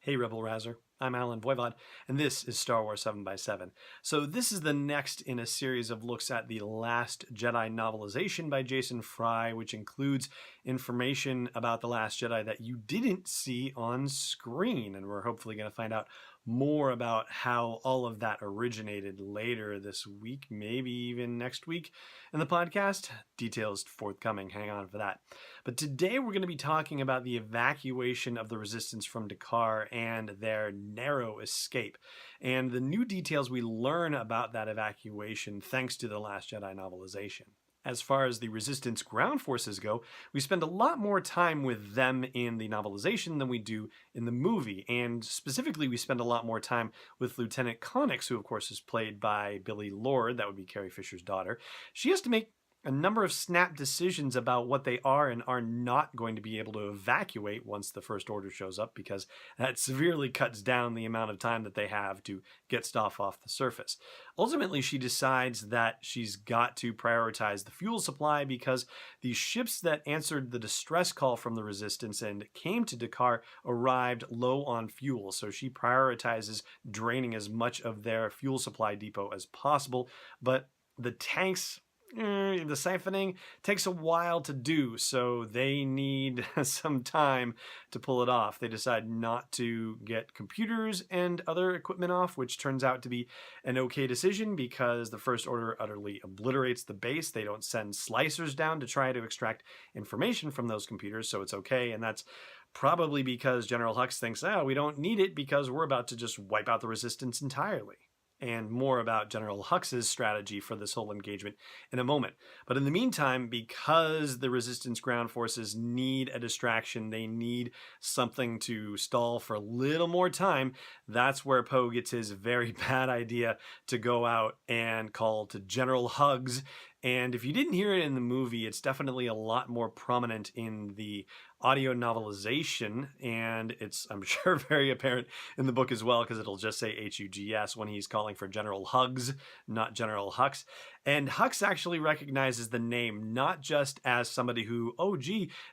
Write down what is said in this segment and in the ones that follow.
Hey Rebel Rouser, I'm Alan Voivod, and this is Star Wars 7x7. So this is the next in a series of looks at the Last Jedi Novelization by Jason Fry, which includes information about The Last Jedi that you didn't see on screen, and we're hopefully going to find out more about how all of that originated later this week, maybe even next week in the podcast. Details forthcoming, hang on for that. But today we're going to be talking about the evacuation of the Resistance from Dakar and their narrow escape, and the new details we learn about that evacuation thanks to the Last Jedi novelization. As far as the Resistance ground forces go, we spend a lot more time with them in the novelization than we do in the movie, and specifically we spend a lot more time with Lieutenant Connix, who of course is played by Billie Lourd, that would be Carrie Fisher's daughter. She has to make a number of snap decisions about what they are and are not going to be able to evacuate once the First Order shows up, because that severely cuts down the amount of time that they have to get stuff off the surface. Ultimately, she decides that she's got to prioritize the fuel supply because the ships that answered the distress call from the Resistance and came to Dakar arrived low on fuel, so she prioritizes draining as much of their fuel supply depot as possible, but the tanks, the siphoning takes a while to do, so they need some time to pull it off. They decide not to get computers and other equipment off, which turns out to be an okay decision because the First Order utterly obliterates the base. They don't send slicers down to try to extract information from those computers, so it's okay, and that's probably because General Hux thinks, we don't need it because we're about to just wipe out the Resistance entirely. And more about General Hux's strategy for this whole engagement in a moment. But in the meantime, because the Resistance ground forces need a distraction, they need something to stall for a little more time, that's where Poe gets his very bad idea to go out and call to General Hux. And if you didn't hear it in the movie, it's definitely a lot more prominent in the audio novelization, and it's, I'm sure, very apparent in the book as well, because it'll just say Hugs when he's calling for General Hux, not General Hux. And Hux actually recognizes the name not just as somebody who,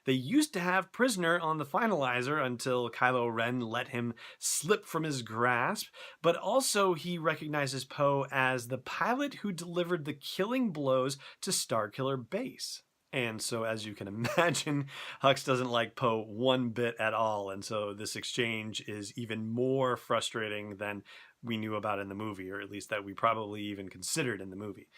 they used to have prisoner on the finalizer until Kylo Ren let him slip from his grasp, but also he recognizes Poe as the pilot who delivered the killing blows to Starkiller Base. And so, as you can imagine, Hux doesn't like Poe one bit at all, and so this exchange is even more frustrating than we knew about in the movie, or at least that we probably even considered in the movie.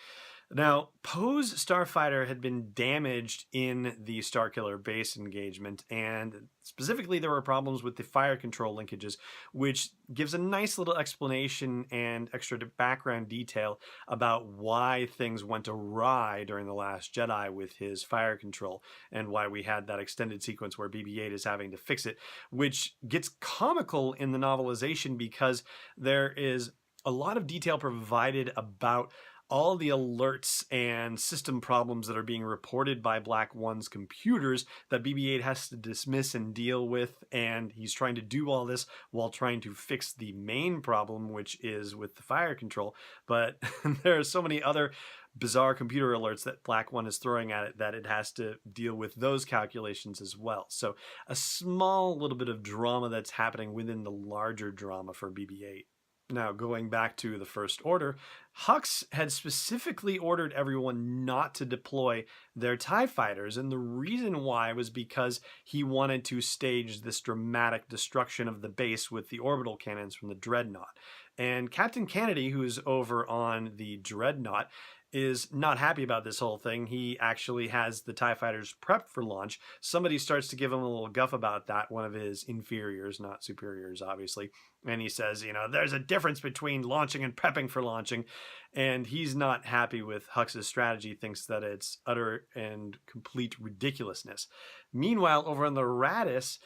Now, Poe's Starfighter had been damaged in the Starkiller Base engagement, and specifically there were problems with the fire control linkages, which gives a nice little explanation and extra background detail about why things went awry during The Last Jedi with his fire control, and why we had that extended sequence where BB-8 is having to fix it, which gets comical in the novelization because there is a lot of detail provided about all the alerts and system problems that are being reported by Black One's computers that BB-8 has to dismiss and deal with, and he's trying to do all this while trying to fix the main problem, which is with the fire control. But there are so many other bizarre computer alerts that Black One is throwing at it that it has to deal with those calculations as well. So a small little bit of drama that's happening within the larger drama for BB-8. Now, going back to the First Order, Hux had specifically ordered everyone not to deploy their TIE fighters, and the reason why was because he wanted to stage this dramatic destruction of the base with the orbital cannons from the Dreadnought. And Captain Kennedy, who's over on the Dreadnought, is not happy about this whole thing. He actually has the TIE fighters prepped for launch. Somebody starts to give him a little guff about that, one of his inferiors, not superiors, obviously. And he says, there's a difference between launching and prepping for launching. And he's not happy with Hux's strategy, thinks that it's utter and complete ridiculousness. Meanwhile, over on the Radis,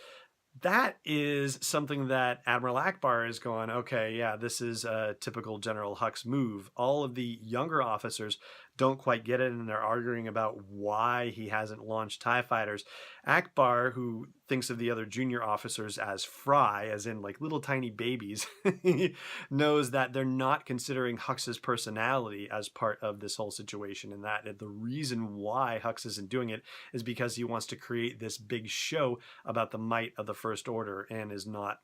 that is something that Admiral Ackbar is going, okay, yeah, this is a typical General Hux move. All of the younger officers don't quite get it, and they're arguing about why he hasn't launched TIE fighters. Ackbar, who thinks of the other junior officers as fry, as in like little tiny babies, knows that they're not considering Hux's personality as part of this whole situation, and that the reason why Hux isn't doing it is because he wants to create this big show about the might of the First Order and is not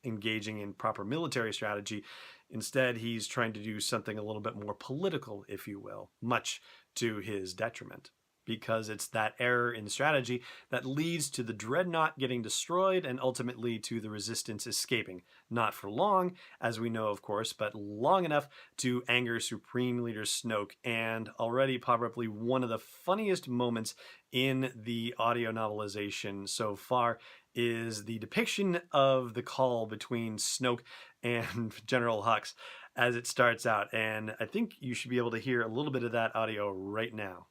engaging in proper military strategy. Instead, he's trying to do something a little bit more political, if you will, much to his detriment. Because it's that error in strategy that leads to the dreadnought getting destroyed and ultimately to the resistance escaping. Not for long, as we know, of course, but long enough to anger Supreme Leader Snoke, and already probably one of the funniest moments in the audio novelization so far is the depiction of the call between Snoke and General Hux as it starts out. And I think you should be able to hear a little bit of that audio right now.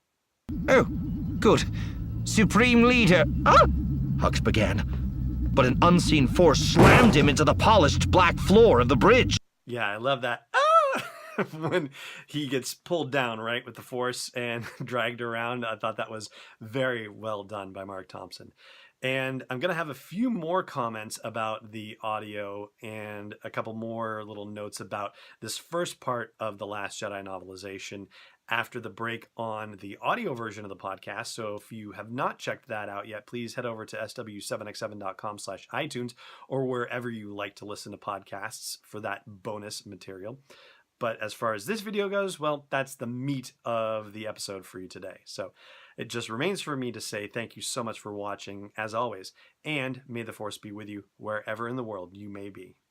Oh, good. Supreme Leader... Ah! Hux began, but an unseen force slammed him into the polished black floor of the bridge. Yeah, I love that. Ah! When he gets pulled down, right, with the force and dragged around. I thought that was very well done by Mark Thompson. And I'm going to have a few more comments about the audio and a couple more little notes about this first part of the Last Jedi novelization after the break on the audio version of the podcast. So if you have not checked that out yet, please head over to sw7x7.com/iTunes or wherever you like to listen to podcasts for that bonus material. But as far as this video goes, well, that's the meat of the episode for you today. So it just remains for me to say thank you so much for watching, as always, and may the Force be with you wherever in the world you may be.